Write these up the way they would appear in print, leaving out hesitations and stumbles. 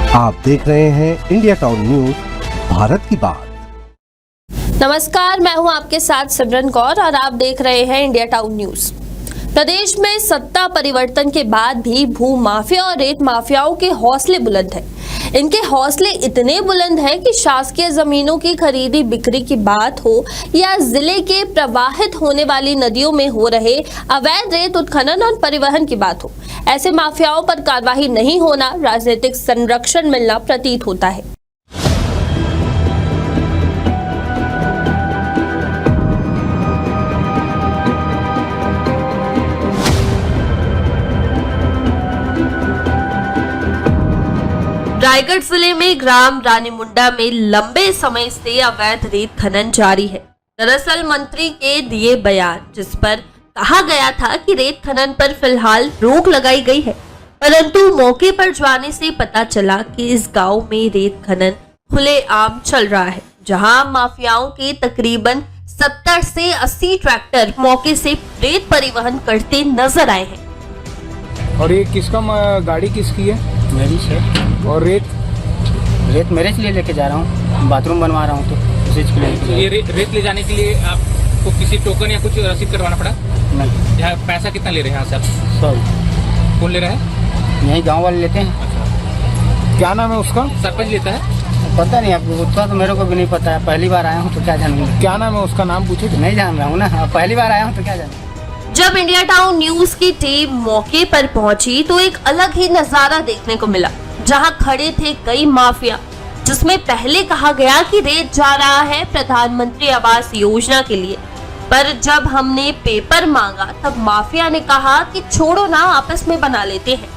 आप देख रहे हैं इंडिया टाउन न्यूज, भारत की बात। नमस्कार, मैं हूं आपके साथ सिमरन कौर और आप देख रहे हैं इंडिया टाउन न्यूज। प्रदेश में सत्ता परिवर्तन के बाद भी भू माफिया और रेत माफियाओं के हौसले बुलंद हैं। इनके हौसले इतने बुलंद हैं कि शासकीय जमीनों की खरीदी बिक्री की बात हो या जिले के प्रवाहित होने वाली नदियों में हो रहे अवैध रेत उत्खनन और परिवहन की बात हो, ऐसे माफियाओं पर कार्रवाई नहीं होना राजनीतिक संरक्षण मिलना प्रतीत होता है। रायगढ़ जिले में ग्राम रानीमुंडा में लंबे समय से अवैध रेत खनन जारी है। दरअसल मंत्री के दिए बयान जिस पर कहा गया था कि रेत खनन पर फिलहाल रोक लगाई गई है, परंतु मौके पर जाने से पता चला कि इस गांव में रेत खनन खुलेआम चल रहा है, जहां माफियाओं के तकरीबन 70 से 80 ट्रैक्टर मौके से रेत परिवहन करते नजर आए हैं। और ये किसका गाड़ी किसकी है? मेरी है। और रेत मेरे से लेके जा रहा हूँ, बाथरूम बनवा रहा हूँ तो उसी के लिए। ये रेत ले जाने के लिए आपको किसी टोकन या कुछ रसीद करवाना पड़ा? नहीं। यहाँ पैसा कितना ले रहे हैं यहाँ से आप? 100। कौन ले रहा है? यही गांव वाले लेते हैं। क्या नाम है उसका? सरपंच लेता है? पता नहीं आपको, उतना तो मेरे को भी नहीं पता है। पहली बार आया हूँ तो क्या जानूंगा। क्या नाम है उसका? नाम पूछे? नहीं जान रहा हूँ ना, पहली बार आया हूँ तो क्या जानूंगा। जब इंडिया टाउन न्यूज की टीम मौके पर पहुंची तो एक अलग ही नजारा देखने को मिला, जहां खड़े थे कई माफिया, जिसमें पहले कहा गया कि रेत जा रहा है प्रधानमंत्री आवास योजना के लिए, पर जब हमने पेपर मांगा तब माफिया ने कहा कि छोड़ो ना, आपस में बना लेते हैं।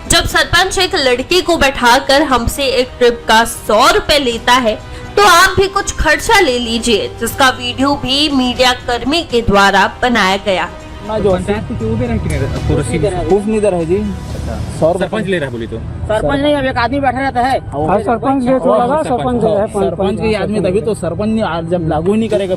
जब सरपंच एक लड़की को बैठाकर हमसे एक ट्रिप का 100 रुपए लेता है तो आप भी कुछ खर्चा ले लीजिए, जिसका वीडियो भी मीडिया कर्मी के द्वारा बनाया गया। पंचायत की जो भी प्रूफ नीदर है जी। सरपंच ले रहा है बोली तो? सरपंच नहीं, अब एक आदमी बैठा रहता है। सरपंच सरपंच के आदमी, तभी तो सरपंच जब लागू नहीं करेगा।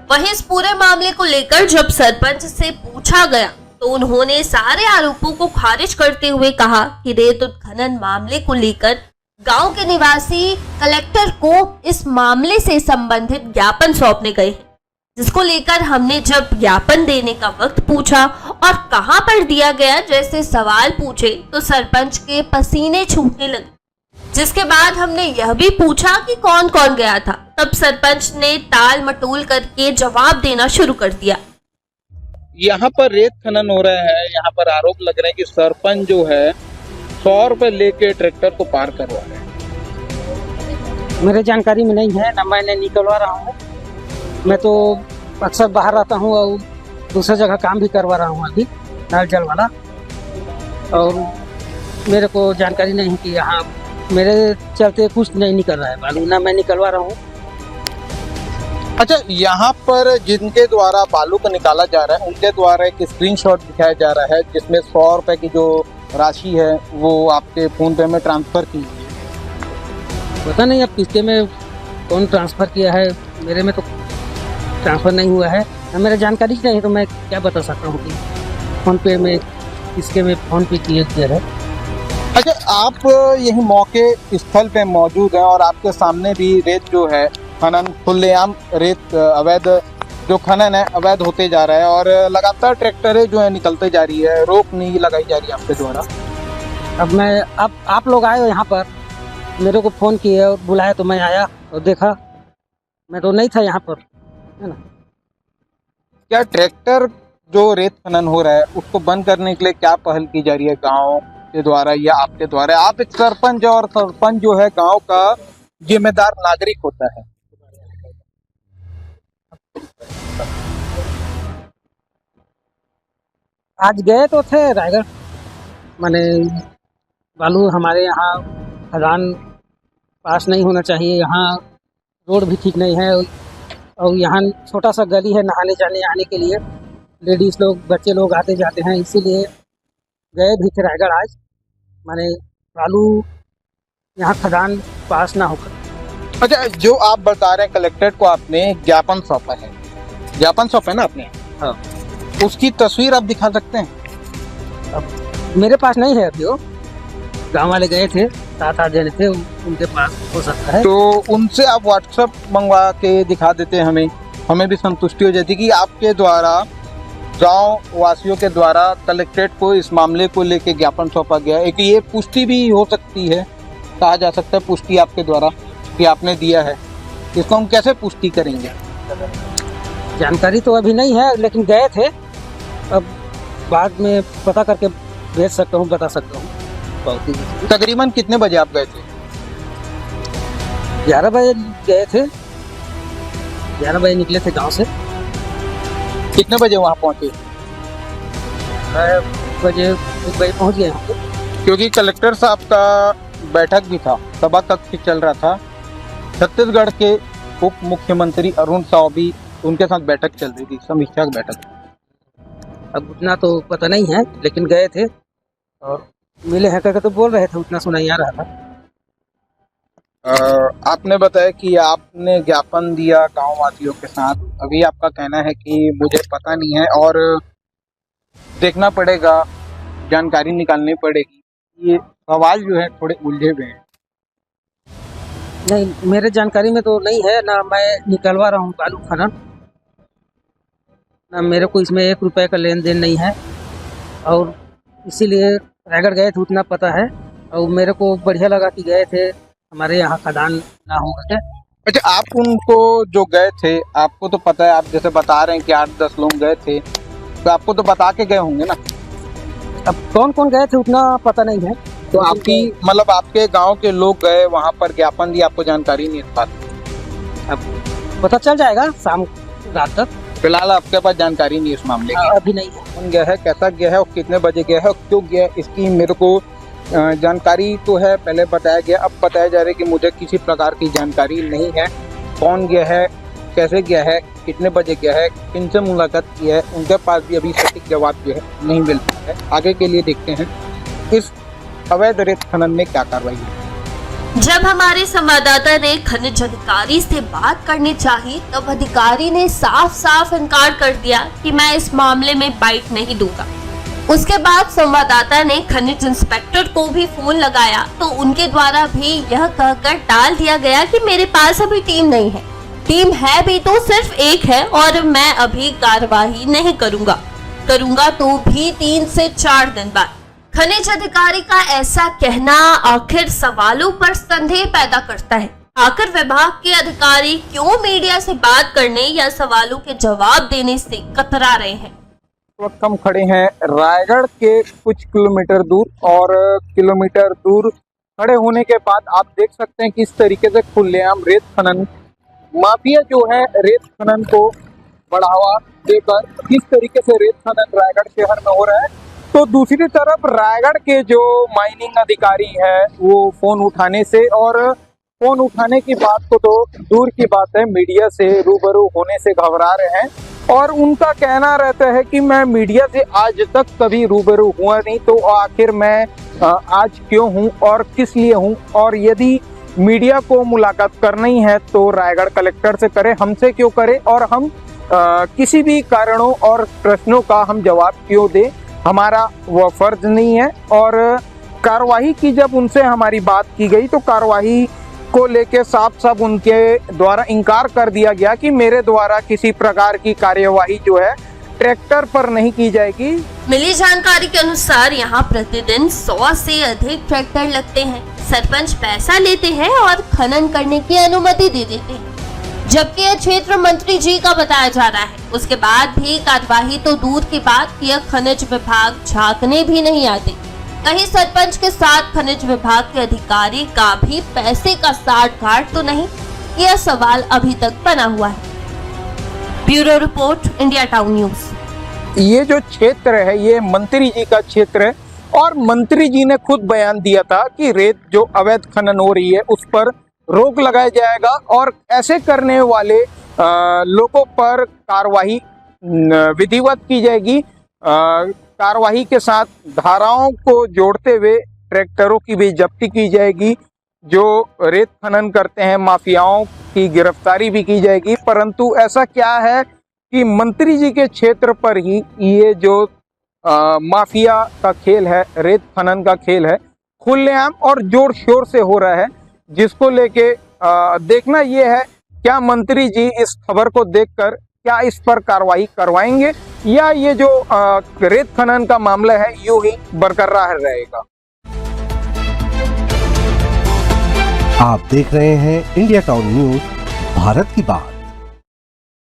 वहीं इस पूरे मामले को लेकर जब सरपंच से पूछा गया तो उन्होंने सारे आरोपों को खारिज करते हुए कहा कि रेत उत्खनन मामले को लेकर गांव के निवासी कलेक्टर को इस मामले से संबंधित ज्ञापन सौंपने गए हैं, जिसको लेकर हमने जब ज्ञापन देने का वक्त पूछा और कहां पर दिया गया जैसे सवाल पूछे तो सरपंच के पसीने छूटने लगे। जिसके बाद हमने यह भी पूछा कि कौन कौन गया था, तब सरपंच ने टाल मटोल करके जवाब देना शुरू कर दिया। यहाँ पर रेत खनन हो रहा है, यहाँ पर आरोप लग रहे हैं कि सरपंच जो है 100 रुपए लेके ट्रैक्टर को पार करवा रहे हैं। मेरे जानकारी में नहीं है ना, मैंने निकलवा रहा हूँ। मैं तो अक्सर बाहर रहता हूँ और दूसरी जगह काम भी करवा रहा हूँ अभी, नल जल वाला, और मेरे को जानकारी नहीं कि यहाँ मेरे चलते कुछ नहीं निकल रहा है बालू, ना मैं निकलवा रहा हूँ। अच्छा, यहाँ पर जिनके द्वारा बालू को निकाला जा रहा है उनके द्वारा एक स्क्रीनशॉट दिखाया जा रहा है जिसमें 100 रुपए की जो राशि है वो आपके फोन पे में ट्रांसफर की। पता नहीं अब किसके में कौन ट्रांसफ़र किया है, मेरे में तो ट्रांसफ़र नहीं हुआ है, मेरा जानकारी नहीं है, तो मैं क्या बता सकता हूँ कि फ़ोन पे में किसके में फ़ोन पे किया है। अच्छा, आप यही मौके स्थल पे मौजूद हैं और आपके सामने भी रेत जो है खनन खुलेआम रेत अवैध जो खनन है अवैध होते जा रहा है और लगातार ट्रैक्टरें जो है निकलते जा रही है, रोक नहीं लगाई जा रही है आपके द्वारा। अब आप लोग आए हो यहाँ पर, मेरे को फ़ोन किए और बुलाया तो मैं आया और देखा, मैं तो नहीं था यहाँ पर, है ना। क्या ट्रैक्टर जो रेत खनन हो रहा है उसको बंद करने के लिए क्या पहल की जा रही है गांव के द्वारा या आपके द्वारा? आप एक सरपंच और सरपंच जो है गांव का जिम्मेदार नागरिक होता है। आज गए तो थे रायगढ़, माने बालू हमारे यहाँ खदान पास नहीं होना चाहिए, यहाँ रोड भी ठीक नहीं है और यहाँ छोटा सा गली है नहाने जाने आने के लिए, लेडीज़ लोग बच्चे लोग आते जाते हैं, इसीलिए गए भी थे रायगढ़ आज, माने बालू यहाँ खदान पास ना होकर। अच्छा, जो आप बता रहे हैं कलेक्टर को आपने ज्ञापन सौंपा है, ज्ञापन सौंपा है ना आपने? हाँ। उसकी तस्वीर आप दिखा सकते हैं? अब मेरे पास नहीं है अभी वो, गांव वाले गए थे, 7-8 जने थे, उनके पास हो सकता है। तो उनसे आप व्हाट्सएप मंगवा के दिखा देते हमें भी संतुष्टि हो जाती कि आपके द्वारा गांव वासियों के द्वारा कलेक्ट्रेट को इस मामले को लेके ज्ञापन सौंपा गया। एक ये पुष्टि भी हो सकती है, कहा जा सकता है पुष्टि आपके द्वारा कि आपने दिया है, इसको हम कैसे पुष्टि करेंगे? जानकारी तो अभी नहीं है, लेकिन गए थे। अब बाद में पता करके भेज सकता हूँ, बता सकता हूँ। बहुत ही तकरीबन कितने बजे आप गए थे? 11 बजे गए थे, 11 बजे निकले थे गांव से। कितने बजे वहाँ पहुँचे? 1 बजे पहुँच गए हम। क्योंकि कलेक्टर साहब का बैठक भी था, सभा कक्ष चल रहा था। छत्तीसगढ़ के उप मुख्यमंत्री अरुण साव भी उनके साथ बैठक चल रही थी, समीक्षा बैठक। अब उतना तो पता नहीं है, लेकिन गए थे और मिले हैं करके तो बोल रहे थे, उतना सुनाई आ रहा था। आपने बताया कि आपने ज्ञापन दिया गांव वासियों के साथ। अभी आपका कहना है कि मुझे पता नहीं है और देखना पड़ेगा, जानकारी निकालनी पड़ेगी। ये सवाल जो है थोड़े उलझे हुए हैं। नहीं, मेरे जानकारी में तो नहीं है, ना मैं निकलवा रहा हूँ बालू खनन, ना मेरे को इसमें 1 रुपए का लेन देन नहीं है। और इसीलिए रायगढ़ गए थे, उतना पता है। और मेरे को बढ़िया लगा कि गए थे, हमारे यहाँ खदान ना हो करके। अच्छा, आप उनको जो गए थे, आपको तो पता है, आप जैसे बता रहे हैं कि 8-10 लोग गए थे, तो आपको तो बता के गए होंगे ना? अब कौन कौन गए थे उतना पता नहीं है। तो आपकी मतलब आपके गांव के लोग गए वहां पर, ज्ञापन दिया, आपको जानकारी नहीं है? अब पता चल जाएगा शाम रात तक। फिलहाल आपके पास जानकारी नहीं है इस मामले की? अभी नहीं है। कौन गया है, कैसा गया है और कितने बजे गया है और क्यों गया है, इसकी मेरे को जानकारी तो है, पहले बताया गया। अब बताया जा रहा है कि मुझे किसी प्रकार की जानकारी नहीं है। कौन गया है, कैसे गया है, कितने बजे गया है, किनसे मुलाकात की है, उनके पास भी अभी सटीक जवाब जो है नहीं मिल पाया है। आगे के लिए देखते हैं इस अवैध रेत खनन में क्या कार्रवाई है। जब हमारे संवाददाता ने खनिज अधिकारी से बात करनी चाही, तब अधिकारी ने साफ साफ इनकार कर दिया कि मैं इस मामले में बाइट नहीं दूंगा। उसके बाद संवाददाता ने खनिज इंस्पेक्टर को भी फोन लगाया, तो उनके द्वारा भी यह कहकर टाल दिया गया कि मेरे पास अभी टीम नहीं है। टीम है भी तो सिर्फ एक है और मैं अभी कार्यवाही नहीं करूंगा तो भी 3 से 4 दिन बाद। खनिज अधिकारी का ऐसा कहना आखिर सवालों पर संदेह पैदा करता है। आखिर विभाग के अधिकारी क्यों मीडिया से बात करने या सवालों के जवाब देने से कतरा रहे हैं? वक्त हम खड़े हैं रायगढ़ के कुछ किलोमीटर दूर, और किलोमीटर दूर खड़े होने के बाद आप देख सकते हैं किस तरीके से खुलेआम रेत खनन माफिया जो है रेत खनन को बढ़ावा देकर किस तरीके से रेत खनन रायगढ़ शहर में हो रहा है। तो दूसरी तरफ रायगढ़ के जो माइनिंग अधिकारी है वो फोन उठाने से, और फोन उठाने की बात को तो दूर की बात है, मीडिया से रूबरू होने से घबरा रहे हैं। और उनका कहना रहता है कि मैं मीडिया से आज तक कभी रूबरू हुआ नहीं, तो आखिर मैं आज क्यों हूं और किस लिए हूं, और यदि मीडिया को मुलाकात करनी है तो रायगढ़ कलेक्टर से करे, हमसे क्यों करे, और हम किसी भी कारणों और प्रश्नों का हम जवाब क्यों दें, हमारा वह फर्ज नहीं है। और कार्रवाई की जब उनसे हमारी बात की गई तो कार्रवाई को लेके साफ साफ उनके द्वारा इनकार कर दिया गया कि मेरे द्वारा किसी प्रकार की कार्यवाही जो है ट्रैक्टर पर नहीं की जाएगी। मिली जानकारी के अनुसार यहाँ प्रतिदिन 100 से अधिक ट्रैक्टर लगते हैं। सरपंच पैसा लेते हैं और खनन करने की अनुमति दे देते हैं, जबकि यह क्षेत्र मंत्री जी का बताया जा रहा है। उसके बाद भी कार्यवाही तो दूर की बात, यह खनिज विभाग झांकने भी नहीं आते। कहीं सरपंच के साथ खनिज विभाग के अधिकारी का भी पैसे का साठ-गांठ तो नहीं, यह सवाल अभी तक बना हुआ है। Bureau report, India town news. ये जो क्षेत्र है ये मंत्री जी का क्षेत्र है, और मंत्री जी ने खुद बयान दिया था कि रेत जो अवैध खनन हो रही है उस पर रोक लगाया जाएगा और ऐसे करने वाले लोगों पर कार्रवाई विधिवत की जाएगी। कार्रवाई के साथ धाराओं को जोड़ते हुए ट्रैक्टरों की भी जब्ती की जाएगी, जो रेत खनन करते हैं माफियाओं की गिरफ्तारी भी की जाएगी। परंतु ऐसा क्या है कि मंत्री जी के क्षेत्र पर ही ये जो माफिया का खेल है, रेत खनन का खेल है, खुलेआम और जोर शोर से हो रहा है, जिसको लेके देखना ये है क्या मंत्री जी इस खबर को देखकर क्या इस पर कार्रवाई करवाएंगे या ये जो रेत खनन का मामला है यूं ही बरकरार रहेगा। आप देख रहे हैं इंडिया टाउन न्यूज, भारत की बात।